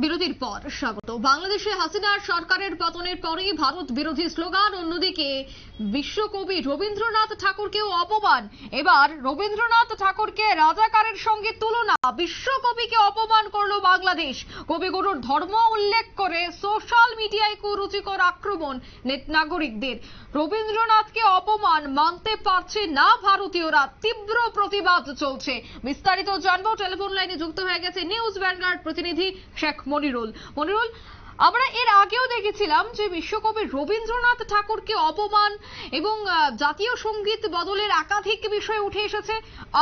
বিরতির পর স্বাগত। বাংলাদেশে হাসিনার সরকারের পতনের পরেই ভারত বিরোধী স্লোগান, অন্যদিকে বিশ্বকবি রবীন্দ্রনাথ ঠাকুরকেও অপমান। এবার রবীন্দ্রনাথ ঠাকুরকে রাজাকারের সঙ্গে তুলনা, বিশ্বকবিকে অপমান করলো বাংলাদেশ। কবিগুরুর ধর্ম উল্লেখ করে সোশ্যাল মিডিয়ায় কুরুচিকর আক্রমণ নাগরিকদের। রবীন্দ্রনাথকে অপমান মানতে পারছে না ভারতীয়রা, তীব্র প্রতিবাদ চলছে। বিস্তারিত জানবো, টেলিফোন লাইনে যুক্ত হয়ে গেছে নিউজ ভ্যানগার্ড প্রতিনিধি শেখ মনিরুল। আমরা এর আগেও দেখেছিলাম যে বিশ্বকবি রবীন্দ্রনাথ ঠাকুরকে অপমান এবং জাতীয় সঙ্গীত বদলের একাধিক বিষয় উঠে এসেছে।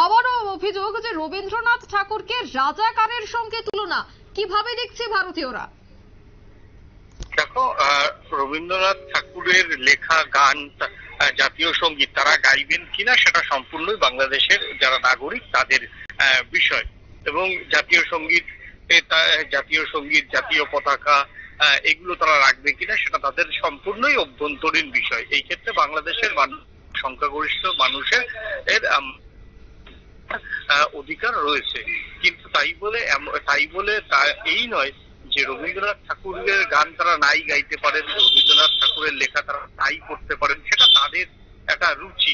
আবারও অভিযোগ যে রবীন্দ্রনাথ ঠাকুরকে রাজাকারের সঙ্গে তুলনা। কিভাবে দেখছে ভারতীয়রা? দেখো, রবীন্দ্রনাথ ঠাকুরের লেখা গান, জাতীয় সঙ্গীত তারা গাইবেন কিনা সেটা সম্পূর্ণই বাংলাদেশের যারা নাগরিক তাদের বিষয়। এবং জাতীয় সঙ্গীত, জাতীয় পতাকা এগুলো তারা রাখবে কিনা সেটা তাদের সম্পূর্ণই অভ্যন্তরীণ বিষয়। এই ক্ষেত্রে বাংলাদেশের সংখ্যাগরিষ্ঠ মানুষের অধিকার রয়েছে, কিন্তু তাই বলে এই নয় যে রবীন্দ্রনাথ ঠাকুরের গান তারা নাই গাইতে পারেন, রবীন্দ্রনাথ ঠাকুরের লেখা তারা নাই পড়তে পারেন, সেটা তাদের একটা রুচি।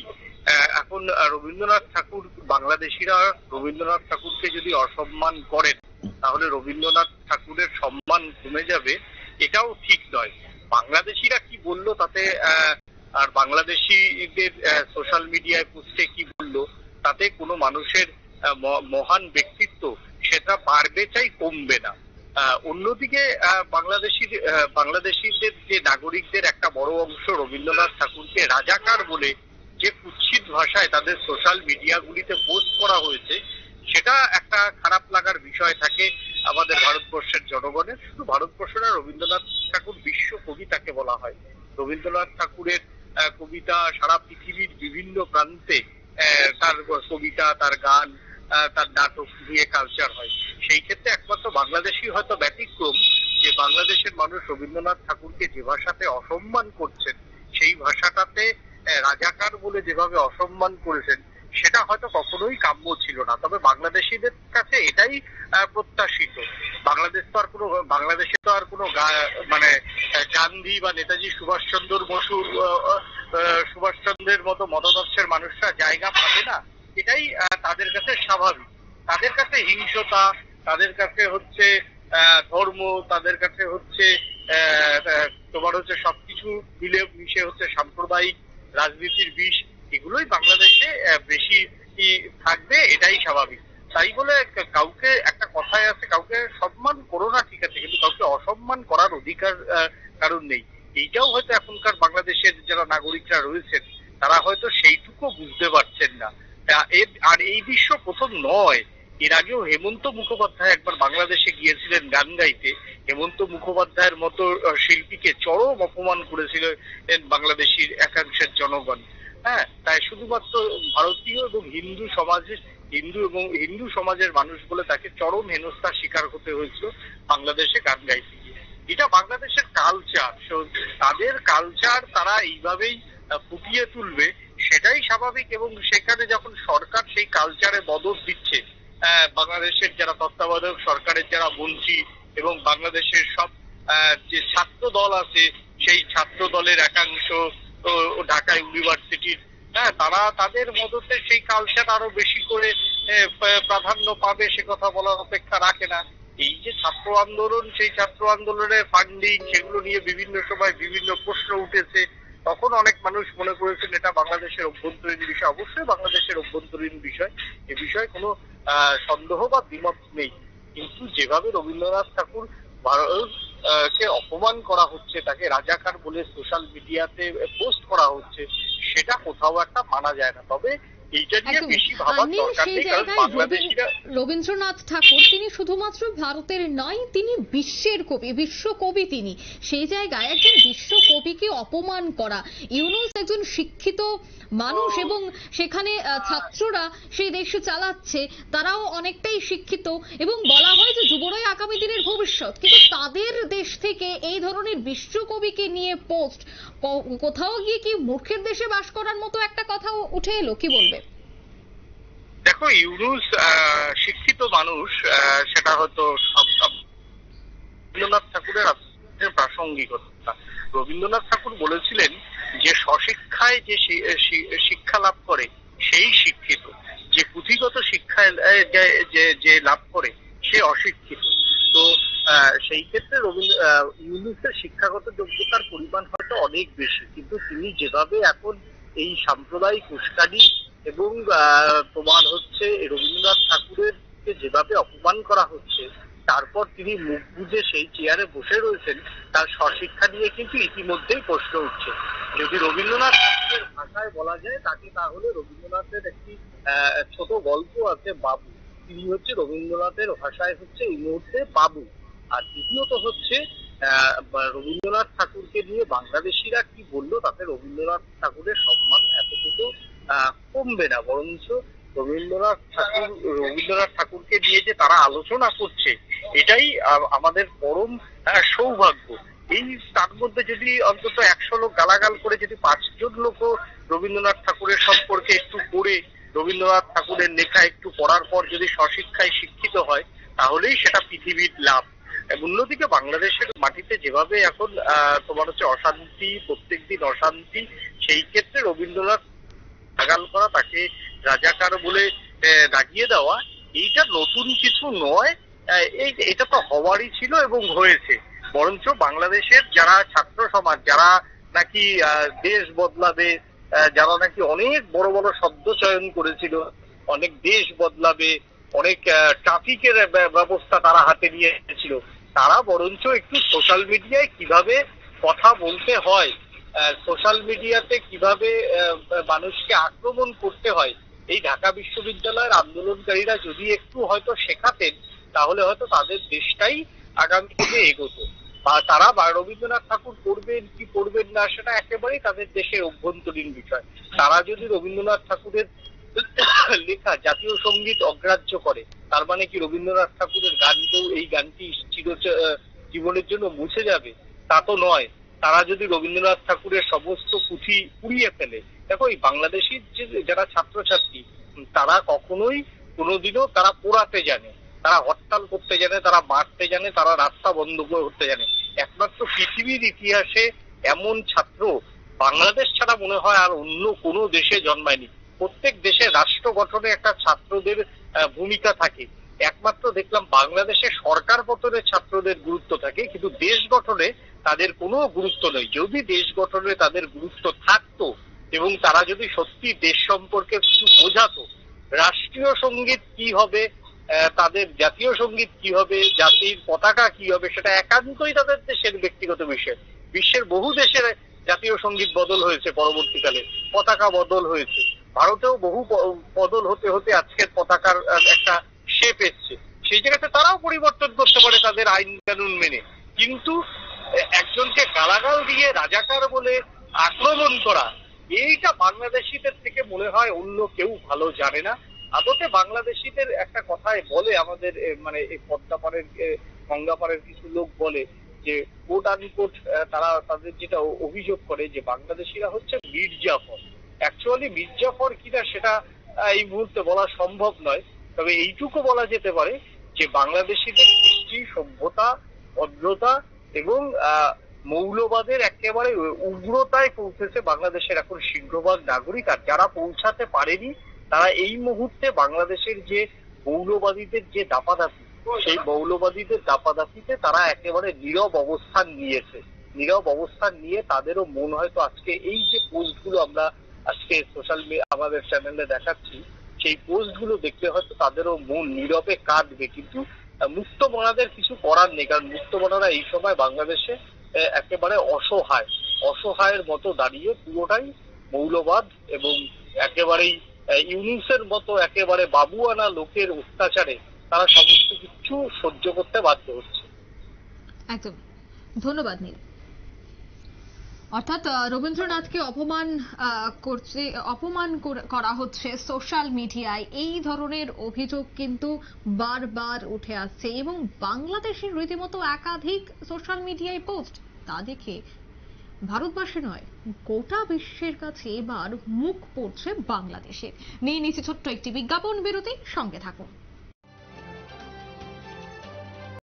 এখন রবীন্দ্রনাথ ঠাকুর, বাংলাদেশিরা রবীন্দ্রনাথ ঠাকুরকে যদি অসম্মান করেন তাহলে রবীন্দ্রনাথ ঠাকুরের সম্মান কমে যাবে, এটাও ঠিক নয়। বাংলাদেশিরা কি বললো তাতে, আর বাংলাদেশিদের সোশ্যাল মিডিয়ায় পোস্টে কি বললো তাতে কোনো মানুষের মহান ব্যক্তিত্ব সেটা বাড়বে চাই, কমবে না। অন্যদিকে বাংলাদেশিদের যে নাগরিকদের একটা বড় অংশ রবীন্দ্রনাথ ঠাকুরকে রাজাকার বলে যে কুৎসিত ভাষায় তাদের সোশ্যাল মিডিয়াগুলিতে পোস্ট করা হয়েছে, সেটা একটা খারাপ লাগার বিষয় থাকে আমাদের ভারতবর্ষের জনগণের। শুধু ভারতবর্ষ না, রবীন্দ্রনাথ ঠাকুর বিশ্ব কবি তাকে বলা হয়। রবীন্দ্রনাথ ঠাকুরের কবিতা সারা পৃথিবীর বিভিন্ন প্রান্তে, তার কবিতা, তার গান, তার নাটক নিয়ে কালচার হয়। সেই ক্ষেত্রে একমাত্র বাংলাদেশি হয়তো ব্যতিক্রম, যে বাংলাদেশের মানুষ রবীন্দ্রনাথ ঠাকুরকে যে ভাষাতে অসম্মান করছেন, সেই ভাষাটাতে রাজাকার বলে যেভাবে অসম্মান করেছেন সেটা হয়তো কখনোই কাম্য ছিল না। তবে বাংলাদেশিদের কাছে এটাই প্রত্যাশিত। বাংলাদেশে তো আর কোনো মানে গান্ধী বা নেতাজি সুভাষচন্দ্রের মতো মতাদর্শের মানুষরা জায়গা পাবে না, এটাই তাদের কাছে স্বাভাবিক। তাদের কাছে হিংসতা, তাদের কাছে হচ্ছে ধর্ম, তাদের কাছে হচ্ছে তোমার হচ্ছে সবকিছু মিশে হচ্ছে সাম্প্রদায়িক রাজনীতির বিষ, এগুলোই বাংলাদেশে বেশি থাকবে, এটাই স্বাভাবিক। তাই বলে কাউকে, একটা কথায় আছে, কাউকে সম্মান করো না, ঠিক আছে, কিন্তু কাউকে অসম্মান করার অধিকার কারণ নেই। এইটাও হয়তো এখনকার বাংলাদেশের যারা নাগরিকরা রয়েছেন তারা হয়তো সেইটুকু বুঝতে পারছেন না। আর এই বিশ্ব প্রথম নয়, এর আগেও হেমন্ত মুখোপাধ্যায় একবার বাংলাদেশে গিয়েছিলেন গান গাইতে। হেমন্ত মুখোপাধ্যায়ের মতো শিল্পীকে চরম অপমান করেছিলেন বাংলাদেশের একাংশের জনগণ। তাই শুধুমাত্র ভারতীয় এবং হিন্দু সমাজের মানুষ বলে তাকে চরম হেনস্থার শিকার হতে হয়েছিল বাংলাদেশে গান গাইতে গিয়ে। এটা বাংলাদেশের কালচার, তাদের কালচার তারা এইভাবেই ফুটিয়ে তুলবে, সেটাই স্বাভাবিক। এবং সেখানে যখন সরকার সেই কালচারে মদত দিচ্ছে, বাংলাদেশের যারা তত্ত্বাবধায়ক সরকারের যারা মন্ত্রী এবং বাংলাদেশের সব যে ছাত্র দল আছে, সেই ছাত্র দলের একাংশ ঢাকা ইউনিভার্সিটির, তারা তাদের মদতে সেই কালচার আরো বেশি করে প্রাধান্য পাবে, সে কথা বলার অপেক্ষা রাখে না। এই যে ছাত্র আন্দোলন, সেই ছাত্র আন্দোলনের ফান্ডিং, সেগুলো নিয়ে বিভিন্ন সময় বিভিন্ন প্রশ্ন উঠেছে। তখন অনেক মানুষ মনে করেছেন এটা বাংলাদেশের অভ্যন্তরীণ বিষয়। অবশ্যই বাংলাদেশের অভ্যন্তরীণ বিষয়, এ বিষয়ে কোনো সন্দেহ বা দ্বিমত নেই। কিন্তু যেভাবে রবীন্দ্রনাথ ঠাকুর কে অপমান করা হচ্ছে, তাকে রাজাকার বলে সোশ্যাল মিডিয়াতে পোস্ট করা হচ্ছে, সেটা কোথাও একটা মানা যায় না। তবে এইটা নিয়ে বেশি ভাবার দরকার নেই, কারণ বাংলাদেশিরা, রবীন্দ্রনাথ ঠাকুর তিনি শুধুমাত্র ভারতের নয়, তিনি বিশ্বের কবি, বিশ্বকবি তিনি। সেই জায়গায় একজন বিশ্বকবিকে অপমান করা, ইউনূস একজন শিক্ষিত মানুষ এবং সেখানে ছাত্ররা সেই দেশ চালাচ্ছে, তারাও অনেকটাই শিক্ষিত এবং বলা হয় যে যুবরাই আগামী দিনের ভবিষ্যৎ, কিন্তু তাদের দেশ থেকে এই ধরনের বিশ্বকবিকে নিয়ে পোস্ট, কোথাও গিয়ে কি মূর্খের দেশে বাস করার মতো একটা কথা উঠে এলো? কি বলবে? দেখো, ইউনূস শিক্ষিত মানুষ, সেটা হয়তো রবীন্দ্রনাথ ঠাকুরের প্রাসঙ্গিকতা। রবীন্দ্রনাথ ঠাকুর বলেছিলেন যে স্বশিক্ষায় যে শিক্ষা লাভ করে সেই শিক্ষিত, যে পুঁথিগত শিক্ষা যে লাভ করে সে অশিক্ষিত। তো সেই ক্ষেত্রে ইউনুসের শিক্ষাগত যোগ্যতার পরিমাণ হয়তো অনেক বেশি, কিন্তু তিনি যেভাবে এখন এই সাম্প্রদায়িক উস্কানি এবং তোমার হচ্ছে রবীন্দ্রনাথ ঠাকুরের যেভাবে অপমান করা হচ্ছে, তারপর তিনি মুখ বুজে সেই চেয়ারে বসে রয়েছেন, তার স্বশিক্ষা নিয়ে কিন্তু ইতিমধ্যেই প্রশ্ন উঠছে। যদি রবীন্দ্রনাথ ঠাকুরের ভাষায় বলা যায় তাকে, তাহলে রবীন্দ্রনাথের একটি ছোট গল্প আছে বাবু, তিনি হচ্ছে রবীন্দ্রনাথের ভাষায় হচ্ছে এই মুহূর্তে বাবু। আর দ্বিতীয়ত হচ্ছে রবীন্দ্রনাথ ঠাকুরকে নিয়ে বাংলাদেশিরা কি বললো, তাতে রবীন্দ্রনাথ ঠাকুরের সম্মান এতটুকু কমবে না, বরঞ্চ রবীন্দ্রনাথ ঠাকুরকে নিয়ে যে তারা আলোচনা করছে, এটাই আমাদের পরম সৌভাগ্য। এই তার মধ্যে যদি অন্তত 100 লোক গালাগাল করে যদি 5 জন লোকও রবীন্দ্রনাথ ঠাকুরের সম্পর্কে একটু পড়ে, রবীন্দ্রনাথ ঠাকুরের লেখা একটু পড়ার পর যদি স্বশিক্ষায় শিক্ষিত হয়, তাহলেই সেটা পৃথিবীর লাভ। অন্যদিকে বাংলাদেশের মাটিতে যেভাবে এখন তোমার হচ্ছে অশান্তি, প্রত্যেকদিন অশান্তি, সেই ক্ষেত্রে রবীন্দ্রনাথ গালাগাল করা, তাকে রাজাকার বলে দাগিয়ে দেওয়া, এইটা নতুন কিছু নয়। এটা তো হওয়ারই ছিল এবং হয়েছে। বরঞ্চ বাংলাদেশের যারা ছাত্র সমাজ, যারা নাকি দেশ বদলাবে, যারা নাকি অনেক বড় বড় শব্দ চয়ন করেছিল, অনেক দেশ বদলাবে, অনেক ট্রাফিকের ব্যবস্থা তারা হাতে নিয়ে এসেছিল, তারা বরঞ্চ একটু সোশ্যাল মিডিয়ায় কিভাবে কথা বলতে হয়, সোশ্যাল মিডিয়াতে কিভাবে মানুষকে আক্রমণ করতে হয়, এই ঢাকা বিশ্ববিদ্যালয়ের আন্দোলনকারীরা যদি একটু হয়তো শেখাতেন, তাহলে হয়তো তাদের দেশটাই আগামী দিনে এগোতো। বা তারা রবীন্দ্রনাথ ঠাকুর পড়বেন কি পড়বেন না, সেটা একেবারেই তাদের দেশের অভ্যন্তরীণ বিষয়। তারা যদি রবীন্দ্রনাথ ঠাকুরের লেখা জাতীয় সঙ্গীত অগ্রাহ্য করে, তার মানে কি রবীন্দ্রনাথ ঠাকুরের গানকেও এই গানটি জীবনের জন্য মুছে যাবে? তা তো নয়। তারা যদি রবীন্দ্রনাথ ঠাকুরের সমস্ত পুঁথি পুড়িয়ে ফেলে, দেখো এই বাংলাদেশির যারা ছাত্রছাত্রী, তারা কখনোই কোনোদিনও তারা পোড়াতে জানে, তারা হরতাল করতে জানে, তারা মারতে জানে, তারা রাস্তা বন্ধ করতে জানে। একমাত্র পৃথিবীর ইতিহাসে এমন ছাত্র বাংলাদেশ ছাড়া মনে হয় আর অন্য কোনো দেশে জন্মায়নি। প্রত্যেক দেশে রাষ্ট্র গঠনে একটা ছাত্রদের ভূমিকা থাকে। একমাত্র দেখলাম বাংলাদেশে সরকার পতনে ছাত্রদের গুরুত্ব থাকে, কিন্তু দেশ গঠনে তাদের কোনো গুরুত্ব নেই। যদি দেশ গঠনে তাদের গুরুত্ব থাকতো এবং তারা যদি সত্যি দেশ সম্পর্কে কিছু বোঝাতো, রাষ্ট্রীয় সঙ্গীত কি হবে, তাদের জাতীয় সঙ্গীত কি হবে, জাতির পতাকা কি হবে, সেটা একান্তই তাদের দেশের ব্যক্তিগত বিষয়। বিশ্বের বহু দেশের জাতীয় সঙ্গীত বদল হয়েছে, পরবর্তীকালে পতাকা বদল হয়েছে, ভারতেও বহু বদল হতে হতে আজকের পতাকার একটা শেপ এসছে। সেই জায়গাতে তারাও পরিবর্তন করতে পারে তাদের আইন কানুন মেনে, কিন্তু একজনকে গালাগাল দিয়ে রাজাকার বলে আক্রমণ করা, এইটা বাংলাদেশিদের থেকে মনে হয় অন্য কেউ ভালো জানে না। আদতে বাংলাদেশিদের একটা কথায় বলে, আমাদের মানে এই পদ্মাপাড়ের গঙ্গাপাড়ের কিছু লোক বলে যে কোট আনকোট, তারা তাদের যেটা অভিযোগ করে যে বাংলাদেশিরা হচ্ছে মির্জাফর। অ্যাকচুয়ালি মির্জাফর কিনা সেটা এই মুহূর্তে বলা সম্ভব নয়, তবে এইটুকু বলা যেতে পারে যে বাংলাদেশিদের কৃষ্টি, সভ্যতা, ভদ্রতা এবং মৌলবাদের একেবারে উগ্রতায় পৌঁছেছে বাংলাদেশের এখন সিংহভাগ নাগরিক। আর যারা পৌঁছাতে পারেনি, তারা এই মুহূর্তে বাংলাদেশের যে মৌলবাদীদের যে দাপাদাপি, সেই মৌলবাদীদের দাপাদাপিতে তারা একেবারে নীরব অবস্থান নিয়েছে। নীরব অবস্থান নিয়ে তাদেরও মন হয়তো আজকে এই যে পোস্টগুলো আমরা আজকে সোশ্যাল মিডিয়া আমাদের চ্যানেলে দেখাচ্ছি, সেই পোস্টগুলো দেখলে হয়তো তাদেরও মন নীরবে কাঁদবে। কিন্তু মুক্তমনাদের কিছু করার নেই, কারণ মুক্তমনারা এই সময় বাংলাদেশে একেবারে অসহায়ের মতো দাঁড়িয়ে পুরোটাই মৌলবাদ এবং একেবারেই ইউনুসের মতো একেবারে বাবুয়ানা লোকের অত্যাচারে তারা সমস্ত কিছু সহ্য করতে বাধ্য হচ্ছে। একদম ধন্যবাদ নীল। অর্থাৎ রবীন্দ্রনাথকে অপমান করা হচ্ছে সোশ্যাল মিডিয়ায়, এই ধরনের অভিযোগ কিন্তু বারবার উঠে আসছে এবং বাংলাদেশের রীতিমতো একাধিক সোশ্যাল মিডিয়ায় পোস্ট, তা দেখে ভারতবর্ষে নয় গোটা বিশ্বের কাছে এবার মুখ পড়ছে বাংলাদেশের। নিয়ে নিচ্ছে ছোট্ট একটি বিজ্ঞাপন বিরতি, সঙ্গে থাকুন।